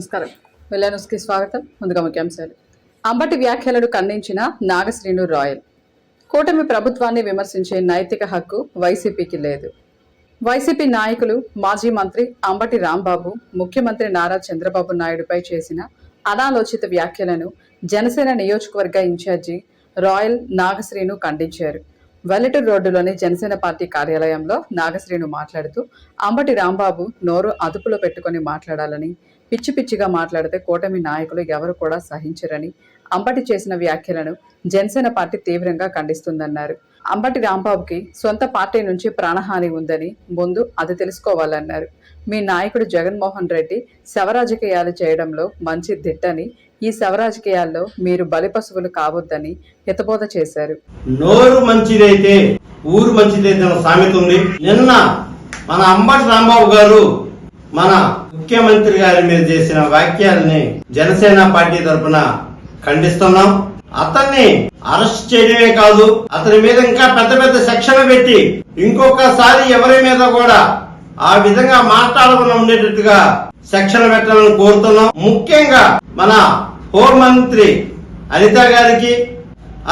నమస్కారం. వెల్లనూస్కి స్వాగతం. ముందుగా ముఖ్యాంశాలు. అంబటి వ్యాఖ్యలను ఖండించిన నాగశ్రీను రాయల్. కూటమి ప్రభుత్వాన్ని విమర్శించే నైతిక హక్కు వైసీపీకి లేదు. వైసీపీ నాయకులు మాజీ మంత్రి అంబటి రాంబాబు ముఖ్యమంత్రి నారా చంద్రబాబు నాయుడుపై చేసిన అనాలోచిత వ్యాఖ్యలను జనసేన నియోజకవర్గ ఇన్ఛార్జి రాయల్ నాగశ్రీను ఖండించారు. వెల్లటూరు రోడ్డులోని జనసేన పార్టీ కార్యాలయంలో నాగశ్రీను మాట్లాడుతూ అంబటి రాంబాబు నోరు అదుపులో పెట్టుకుని మాట్లాడాలని, పిచ్చి పిచ్చిగా మాట్లాడితే కూటమి నాయకులు ఎవరు కూడా సహించరని, అంబటి చేసిన వ్యాఖ్యలను జనసేన పార్టీ తీవ్రంగా ఖండిస్తుందన్నారు. అంబటి రాంబాబుకి సొంత పార్టీ నుంచి ప్రాణహాని ఉందని ముందు అది తెలుసుకోవాలన్నారు. మీ నాయకుడు జగన్మోహన్ రెడ్డి శవరాజకీయాలు చేయడంలో మంచి దిట్టని, ఈ శవరాజకీయాల్లో మీరు బలిపశువులు కావద్దని హితబోధ చేశారు. నోరు మంచిదైతే ఊరు మంచిదైతే సామెత ఉంది. నిన్న మన అంబటి రాంబాబు గారు మన ముఖ్యమంత్రి గారి మీద చేసిన వ్యాఖ్యల్ని జనసేన పార్టీ తరఫున ఖండిస్తున్నాం. అతన్ని అరెస్ట్ చేయడమే కాదు, అతని మీద ఇంకా పెద్ద పెద్ద సెక్షన్లు పెట్టి ఇంకొకసారి ఎవరి మీద కూడా ఆ విధంగా మాట్లాడకుండా ఉండేటట్టుగా సెక్షన్లు పెట్టాలని కోరుతున్నాం. ముఖ్యంగా మన హోంమంత్రి అనిత గారికి,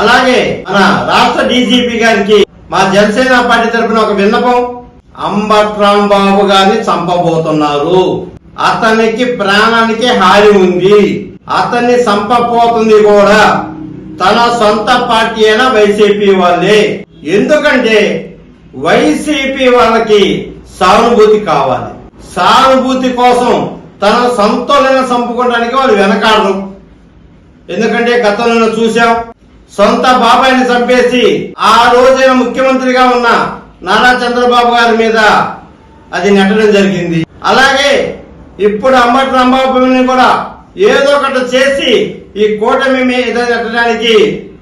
అలాగే మన రాష్ట్ర డీజీపీ గారికి మా జనసేన పార్టీ తరఫున ఒక విన్నపం. అంబటి రాంబాబు గారిని చంపబోతున్నారు. అతనికి ప్రాణానికి హాని ఉంది. అతన్ని చంపబోతుంది కూడా తన సొంత పార్టీ అయిన వైసీపీ వాళ్ళే. ఎందుకంటే వైసీపీ వాళ్ళకి సానుభూతి కావాలి. సానుభూతి కోసం తన సొంతలను చంపుకోవడానికి వాళ్ళు వెనకాడరు. ఎందుకంటే గతంలో చూసాం, సొంత బాబాయిని చంపేసి ఆ రోజైన ముఖ్యమంత్రిగా ఉన్న నారా చంద్రబాబు గారి మీద అది నెట్టడం జరిగింది. అలాగే ఇప్పుడు అంబటి రాంబాబుని కూడా ఏదో ఒకటి చేసి ఈ కూటమి మీద నెట్టడానికి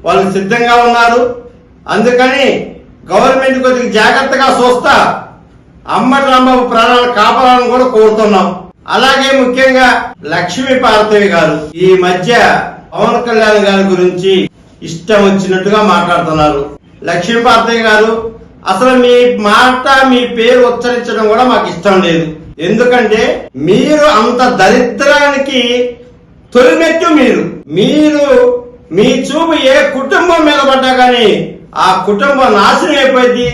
వాళ్ళు సిద్ధంగా ఉన్నారు. అందుకని గవర్నమెంట్ కొద్దిగా జాగ్రత్తగా చూస్తా అంబటి రాంబాబు ప్రాణాలు కాపాడాలని కూడా కోరుతున్నాం. అలాగే ముఖ్యంగా లక్ష్మీపార్వతి గారు ఈ మధ్య పవన్ కళ్యాణ్ గారి గురించి ఇష్టం వచ్చినట్టుగా మాట్లాడుతున్నారు. లక్ష్మీపార్వతి గారు అసలు మీ మాట, మీ పేరు ఉచ్చరించడం కూడా మాకు ఇష్టం లేదు. ఎందుకంటే మీరు అంత దరిద్రానికి తొలిమెట్టు. మీరు మీ చూపు ఏ కుటుంబం మీద పడ్డా కానీ ఆ కుటుంబం నాశనం అయిపోయింది.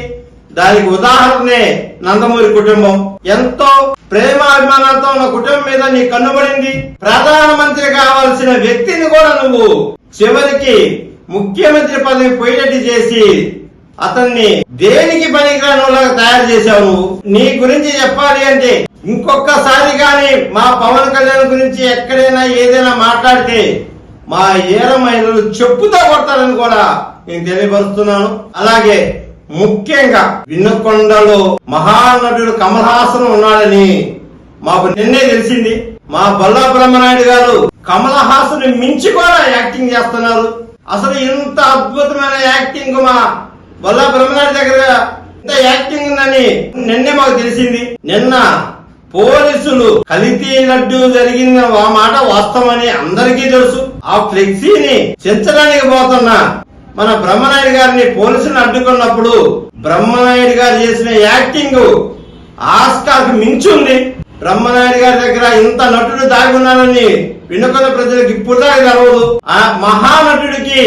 దానికి ఉదాహరణే నందమూరి కుటుంబం. ఎంతో ప్రేమాభిమానంతో ఉన్న కుటుంబం మీద నీ కన్నుబడింది. ప్రధానమంత్రి కావాల్సిన వ్యక్తిని కూడా నువ్వు చివరికి ముఖ్యమంత్రి పదవి పోయేటట్టు చేసి అతన్ని దేనికి పనికిరానిలాగా తయారు చేశావు. నీ గురించి చెప్పాలి అంటే ఇంకొకసారి గాని మా పవన్ కళ్యాణ్ గురించి ఎక్కడైనా ఏదైనా మాట్లాడితే మా ఏర మహిళలు చెప్పుతో కొడతారని కూడా నేను తెలియపరుస్తున్నాను. అలాగే ముఖ్యంగా వినుకొండలో మహానటుడు కమల్ హాసన్ ఉన్నాడని మాకు నిన్నే తెలిసింది. మా బొల్లా బ్రహ్మనాయుడు గారు కమల్ హాసన్ మించి కూడా యాక్టింగ్ చేస్తున్నారు. అసలు ఇంత అద్భుతమైన యాక్టింగ్ మా బొల్లా బ్రహ్మనాయుడు దగ్గర ఇంత యాక్టింగ్ ఉందని నిన్నే మాకు తెలిసింది. నిన్న పోలీసులు కల్తీ లడ్డు జరిగిన ఆ మాట వాస్తవమని అందరికీ తెలుసు. ఆ ఫ్లెక్సీని చించడానికి పోతున్న మన బ్రహ్మనాయుడు గారిని పోలీసులు అడ్డుకున్నప్పుడు బ్రహ్మనాయుడు గారు చేసిన యాక్టింగ్ ఆస్కార్కు మించుంది. బ్రహ్మనాయుడు గారి దగ్గర ఇంత నటుడు దాగి ఉన్నానని వినుకొండ ప్రజలకు ఇప్పుడు దాకా తెలవదు. ఆ మహానటుడికి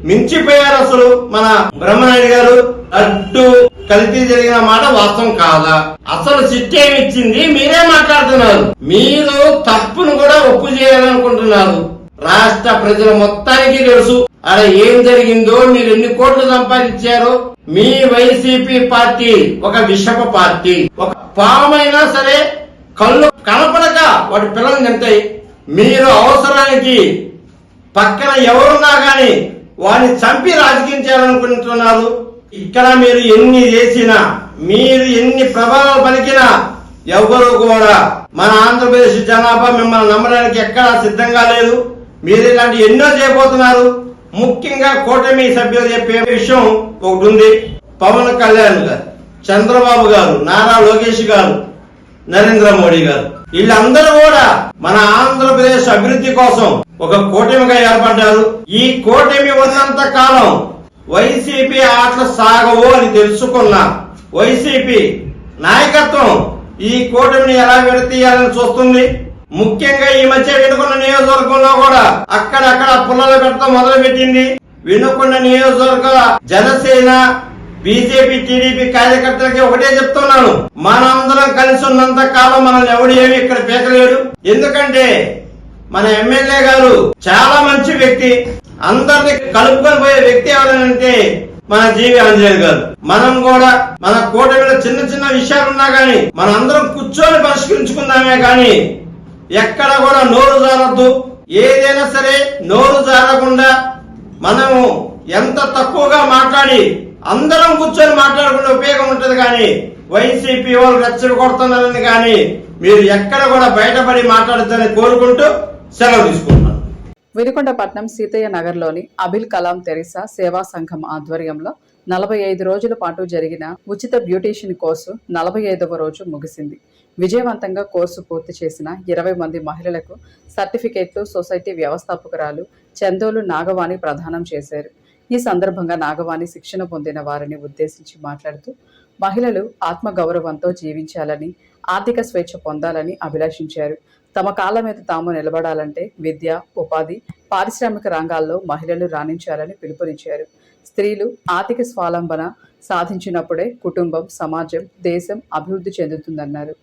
మించిపోయారు అసలు మన బ్రహ్మనాయుడు గారు. లడ్డు కల్తీ జరిగిన మాట వాస్తవం కాదా? అసలు సిట్టేమి ఇచ్చింది? మీరే మాట్లాడుతున్నారు. మీరు తప్పును కూడా ఒప్పు చేయాలనుకుంటున్నారు. రాష్ట్ర ప్రజల మొత్తానికి తెలుసు అక్కడ ఏం జరిగిందో, మీరు ఎన్ని కోట్లు సంపాదించారో. మీ వైసీపీ పార్టీ ఒక విషప పార్టీ. ఒక పామైనా సరే కళ్ళు కనపడక వాటి పిల్లల్ని తింటాయి. మీరు అవసరానికి పక్కన ఎవరున్నా గాని వారిని చంపి రాజకీయం చేయాలనుకుంటున్నారు. ఇక్కడ మీరు ఎన్ని చేసినా, మీరు ఎన్ని ప్రభావాలు పలికినా ఎవరు కూడా మన ఆంధ్రప్రదేశ్ జనాభా మిమ్మల్ని నమ్మడానికి ఎక్కడా సిద్ధంగా లేదు. మీరు ఇలాంటి ఎన్నో చేయబోతున్నారు. ముఖ్యంగా కూటమి సభ్యులు చెప్పే విషయం ఒకటి ఉంది. పవన్ కళ్యాణ్ గారు, చంద్రబాబు గారు, నారా లోకేష్ గారు, నరేంద్ర మోడీ గారు, వీళ్ళందరూ కూడా మన ఆంధ్రప్రదేశ్ అభివృద్ధి కోసం ఒక కూటమిగా ఏర్పడ్డారు. ఈ కూటమి ఉన్నంత కాలం వైసీపీ ఆటలు సాగవు అని తెలుసుకున్న వైసీపీ నాయకత్వం ఈ కూటమిని ఎలా విడతీయాలని చూస్తుంది. ముఖ్యంగా ఈ మధ్య వినుకొండ నియోజకవర్గంలో కూడా అక్కడక్కడ పుల్లలు పెట్టడం మొదలు పెట్టింది. వినుకొండ నియోజకవర్గ జనసేన బీజేపీ టీడీపీ కార్యకర్తలకి ఒకటే చెప్తున్నాను, మనందరం కలిసి ఉన్నంత కాలం మనల్ని ఎవడు ఏమి ఇక్కడ పీకలేడు. ఎందుకంటే మన ఎమ్మెల్యే గారు చాలా మంచి వ్యక్తి, అందరినీ కలుపుకొని పోయే వ్యక్తి ఎవరంటే మన జీవి ఆంజనేయులు గారు. మనం కూడా మన కూటమిలో చిన్న చిన్న విషయాలున్నా గానీ మనం అందరం కూర్చొని పరిష్కరించుకుందామే గాని ఎక్కడ కూడా నోరు జారద్దు. ఏదైనా సరే నోరు జారకుండా మనము ఎంత తక్కువగా మాట్లాడి అందరం కూర్చొని మాట్లాడుకునే ఉపయోగం ఉంటది. కానీ వైసీపీ వాళ్ళు రెచ్చలు కొడుతున్నారని కానీ మీరు ఎక్కడ కూడా బయటపడి మాట్లాడద్దని కోరుకుంటూ సెలవు తీసుకుంటున్నాను. వినుకొండపట్నం సీతయ్య నగర్లోని అబిల్ కలాం తెరిసా సేవా సంఘం ఆధ్వర్యంలో 45 రోజుల పాటు జరిగిన ఉచిత బ్యూటీషియన్ కోర్సు 45వ రోజు ముగిసింది. విజయవంతంగా కోర్సు పూర్తి చేసిన 20 మంది మహిళలకు సర్టిఫికేట్లు సొసైటీ వ్యవస్థాపకురాలు చందోలు నాగవాణి ప్రదానం చేశారు. ఈ సందర్భంగా నాగవాణి శిక్షణ పొందిన వారిని ఉద్దేశించి మాట్లాడుతూ మహిళలు ఆత్మగౌరవంతో జీవించాలని, ఆర్థిక స్వేచ్ఛ పొందాలని అభిలాషించారు. తమ కాళ్ళ మీద తాము నిలబడాలంటే విద్య, ఉపాధి, పారిశ్రామిక రంగాల్లో మహిళలు రాణించాలని పిలుపునిచ్చారు. స్త్రీలు ఆర్థిక స్వావలంబన సాధించినప్పుడే కుటుంబం, సమాజం, దేశం అభివృద్ధి చెందుతుందన్నారు.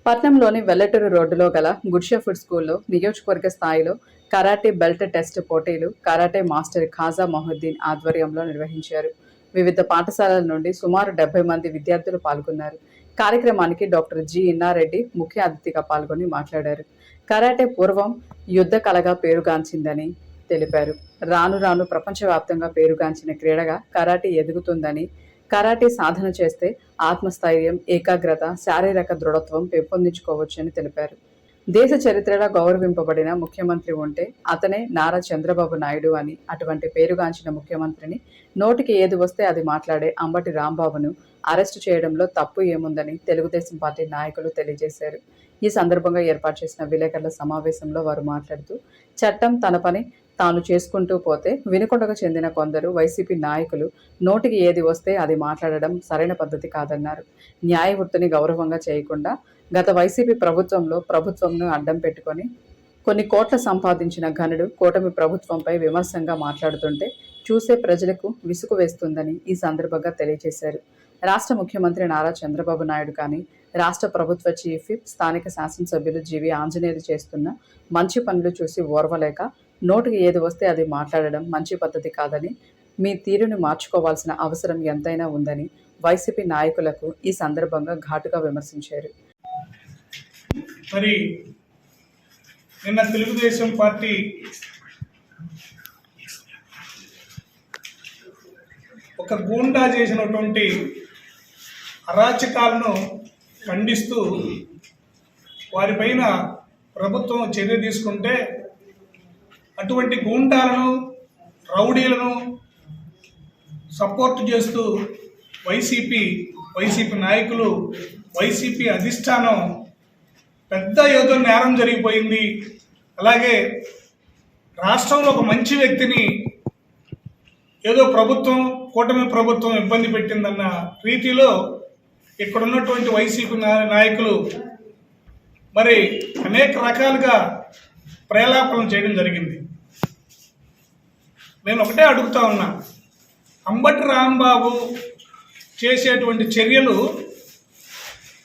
పట్నంలోని వెల్లటూరు రోడ్డులో గల గుడ్షా ఫుడ్ స్కూల్లో నియోజకవర్గ స్థాయిలో కరాటే బెల్ట్ టెస్ట్ పోటీలు కరాటే మాస్టర్ ఖాజా మొహద్దీన్ ఆధ్వర్యంలో నిర్వహించారు. వివిధ పాఠశాలల నుండి సుమారు 70 మంది విద్యార్థులు పాల్గొన్నారు. కార్యక్రమానికి డాక్టర్ జి ఇన్నారెడ్డి ముఖ్య అతిథిగా పాల్గొని మాట్లాడారు. కరాటే పూర్వం యుద్ధ కళగా పేరుగాంచిందని తెలిపారు. రాను రాను ప్రపంచవ్యాప్తంగా పేరుగాంచిన క్రీడగా కరాటే ఎదుగుతుందని, కరాటే సాధన చేస్తే ఆత్మస్థైర్యం, ఏకాగ్రత, శారీరక దృఢత్వం పెంపొందించుకోవచ్చని తెలిపారు. దేశ చరిత్రలో గౌరవింపబడిన ముఖ్యమంత్రి ఉంటే అతనే నారా చంద్రబాబు నాయుడు అని, అటువంటి పేరుగాంచిన ముఖ్యమంత్రిని నోటికి ఏది వస్తే అది మాట్లాడే అంబటి రాంబాబును అరెస్టు చేయడంలో తప్పు ఏముందని తెలుగుదేశం పార్టీ నాయకులు తెలియజేశారు. ఈ సందర్భంగా ఏర్పాటు చేసిన విలేకరుల సమావేశంలో వారు మాట్లాడుతూ చట్టం తన పని తాను చేసుకుంటూ పోతే వినుకొండకు చెందిన కొందరు వైసీపీ నాయకులు నోటికి ఏది వస్తే అది మాట్లాడడం సరైన పద్ధతి కాదన్నారు. న్యాయ వృత్తిని గౌరవంగా చేయకుండా గత వైసీపీ ప్రభుత్వంలో ప్రభుత్వంను అడ్డం పెట్టుకొని కొన్ని కోట్ల సంపాదించిన ఘనుడు కూటమి ప్రభుత్వంపై విమర్శంగా మాట్లాడుతుంటే చూసే ప్రజలకు విసుగు వేస్తుందని ఈ సందర్భంగా తెలియజేశారు. రాష్ట్ర ముఖ్యమంత్రి నారా చంద్రబాబు నాయుడు కానీ, రాష్ట్ర ప్రభుత్వ చీఫ్ విప్, స్థానిక శాసనసభ్యులు జీవి ఆంజనేయులు చేస్తున్న మంచి పనులు చూసి ఓర్వలేక నోటికి ఏది వస్తే అది మాట్లాడడం మంచి పద్ధతి కాదని, మీ తీరుని మార్చుకోవాల్సిన అవసరం ఎంతైనా ఉందని వైసీపీ నాయకులకు ఈ సందర్భంగా ఘాటుగా విమర్శించారు. మరి నిన్న తెలుగుదేశం పార్టీ ఒక గూండా చేసినటువంటి అరాచకాలను ఖండిస్తూ వారిపైన ప్రభుత్వం చర్య తీసుకుంటే అటువంటి గూండాలను, రౌడీలను సపోర్ట్ చేస్తూ వైసీపీ నాయకులు, వైసీపీ అధిష్టానం పెద్ద ఏదో నేరం జరిగిపోయింది, అలాగే రాష్ట్రంలో ఒక మంచి వ్యక్తిని ఏదో కూటమి ప్రభుత్వం ఇబ్బంది పెట్టిందన్న రీతిలో ఇక్కడ ఉన్నటువంటి వైసీపీ నాయకులు మరి అనేక రకాలుగా ప్రేలాపనలు చేయడం జరిగింది. నేను ఒకటే అడుగుతా ఉన్నా, అంబటి రాంబాబు చేసేటువంటి చర్యలు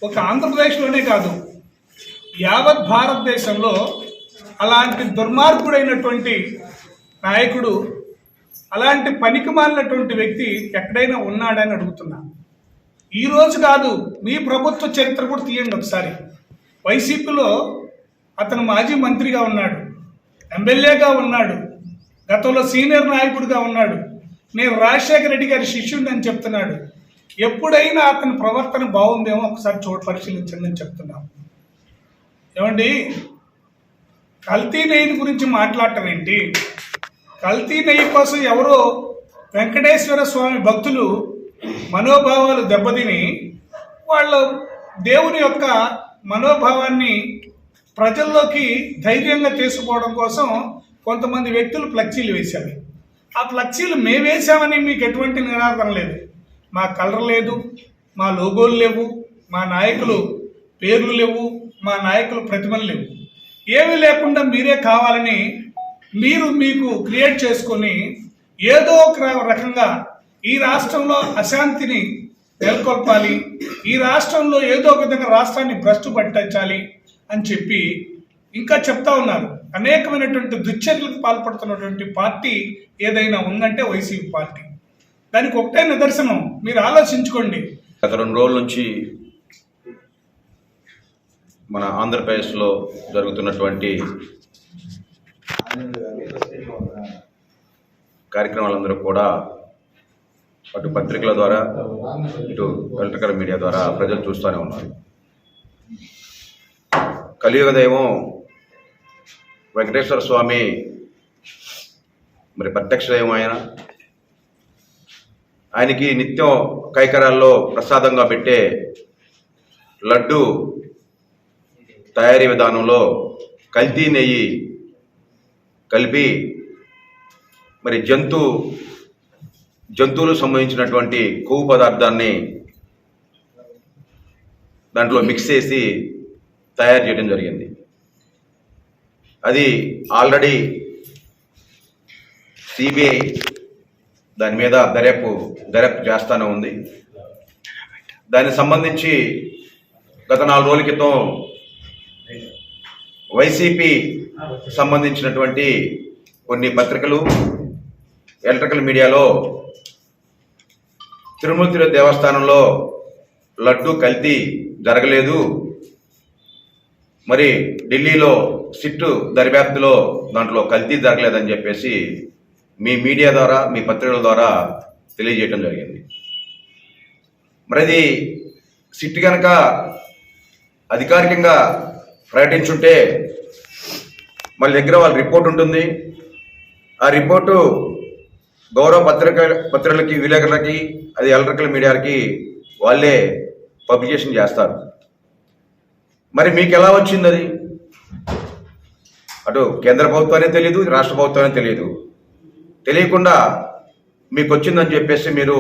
ఒక ఆంధ్రప్రదేశ్లోనే కాదు, యావత్ భారతదేశంలో అలాంటి దుర్మార్గుడైనటువంటి నాయకుడు, అలాంటి పనికిమాలినటువంటి వ్యక్తి ఎక్కడైనా ఉన్నాడని అడుగుతున్నా. ఈరోజు కాదు, మీ ప్రభుత్వ చరిత్ర కూడా తీయండి ఒకసారి. వైసీపీలో అతను మాజీ మంత్రిగా ఉన్నాడు, ఎమ్మెల్యేగా ఉన్నాడు, గతంలో సీనియర్ నాయకుడిగా ఉన్నాడు, నేను రాజశేఖర రెడ్డి గారి శిష్యుడిని అని చెప్తున్నాడు. ఎప్పుడైనా అతని ప్రవర్తన బాగుందేమో ఒకసారి పరిశీలించండి అని చెప్తున్నాం. ఏమండి, కల్తీ నెయ్యి గురించి మాట్లాడటం ఏంటి? కల్తీ నెయ్యి కోసం ఎవరో వెంకటేశ్వర స్వామి భక్తులు మనోభావాలు దెబ్బతిని వాళ్ళ దేవుని యొక్క మనోభావాన్ని ప్రజల్లోకి ధైర్యంగా తీసుకుపోవడం కోసం కొంతమంది వ్యక్తులు ఫ్లెక్సీలు వేశారు. ఆ ఫ్లెక్సీలు మేము వేసామని మీకు ఎటువంటి నిరాకరణ లేదు. మా కలర్ లేదు, మా లోగోలు లేవు, మా నాయకులు పేర్లు లేవు, మా నాయకులు ప్రతిమలు లేవు. ఏమీ లేకుండా మీరే కావాలని మీకు క్రియేట్ చేసుకొని ఏదో ఒక రకంగా ఈ రాష్ట్రంలో అశాంతిని నెలకొల్పాలి, ఈ రాష్ట్రంలో ఏదో ఒక విధంగా రాష్ట్రాన్ని భ్రష్టు పట్టించాలి అని చెప్పి ఇంకా చెప్తా ఉన్నారు. అనేకమైనటువంటి దుశ్చర్యలకు పాల్పడుతున్నటువంటి పార్టీ ఏదైనా ఉందంటే వైసీపీ పార్టీ. దానికి ఒకటే నిదర్శనం, మీరు ఆలోచించుకోండి. గత 2 రోజుల నుంచి మన ఆంధ్రప్రదేశ్లో జరుగుతున్నటువంటి కార్యక్రమాలందరూ కూడా అటు పత్రికల ద్వారా ఇటు ఎలక్ట్రికల్ మీడియా ద్వారా ప్రజలు చూస్తూనే ఉన్నారు. కలియుగ దైవం వెంకటేశ్వర స్వామి మరి ప్రత్యక్ష దైవం ఆయనకి నిత్యం కైకరాల్లో ప్రసాదంగా పెట్టే లడ్డు తయారీ విధానంలో కల్తీ నెయ్యి కలిపి మరి జంతువులకు సంబంధించినటువంటి కొవ్వు పదార్థాన్ని దాంట్లో మిక్స్ చేసి తయారు చేయడం జరిగింది. అది ఆల్రెడీ సిబిఐ దాని మీద దర్యాప్తు చేస్తూనే ఉంది. దానికి సంబంధించి గత 4 రోజుల క్రితం వైసీపీ సంబంధించినటువంటి కొన్ని పత్రికలు ఎలక్ట్రికల్ మీడియాలో తిరుమల దేవస్థానంలో లడ్డు కల్తీ జరగలేదు, మరి ఢిల్లీలో సిట్టు దర్యాప్తులో దాంట్లో కల్తీ జరగలేదని చెప్పేసి మీ మీడియా ద్వారా మీ పత్రికల ద్వారా తెలియజేయడం జరిగింది. మరి అది సిట్ కనుక అధికారికంగా ప్రకటించుంటే వాళ్ళ దగ్గర వాళ్ళ రిపోర్ట్ ఉంటుంది. ఆ రిపోర్టు గౌరవ పత్రికలకి విలేకరులకి అది ఎలక్ట్రికల్ మీడియాకి వాళ్ళే పబ్లికేషన్ చేస్తారు. మరి మీకు ఎలా వచ్చింది? అది అటు కేంద్ర ప్రభుత్వానికి తెలియదు, రాష్ట్ర ప్రభుత్వానికి తెలియదు. తెలియకుండా మీకు వచ్చిందని చెప్పేసి మీరు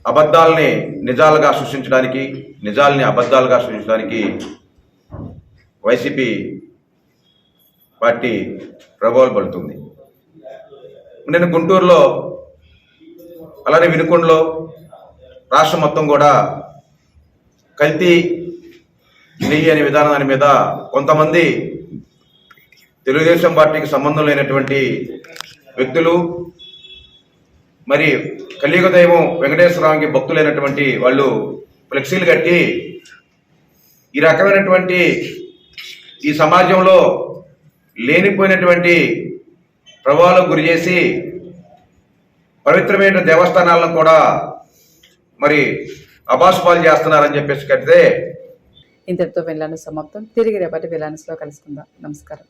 అబద్ధాలని నిజాలుగా సృష్టించడానికి, నిజాలని అబద్ధాలుగా సృష్టించడానికి వైసీపీ పార్టీ ప్రభావం పడుతుంది. నేను గుంటూరులో అలానే వినుకొండలో రాష్ట్రం మొత్తం కూడా కల్తీ నెయ్యి అనే విధానాన్ని మీద కొంతమంది తెలుగుదేశం పార్టీకి సంబంధం లేనటువంటి వ్యక్తులు, మరి కలియుగ దైవం వెంకటేశ్వరరావుకి భక్తులైనటువంటి వాళ్ళు ఫ్లెక్సీలు కట్టి ఈ రకమైనటువంటి ఈ సమాజంలో లేనిపోయినటువంటి ప్రభావాలకు గురి చేసి పవిత్రమైన దేవస్థానాలను కూడా మరి అబాసుపాలు చేస్తున్నారని చెప్పేసి కడితే ఇంతటితో వెళ్ళాను సమాప్తం. తిరిగి రేపటి వెళ్ళానులో కలుసుకుందాం. నమస్కారం.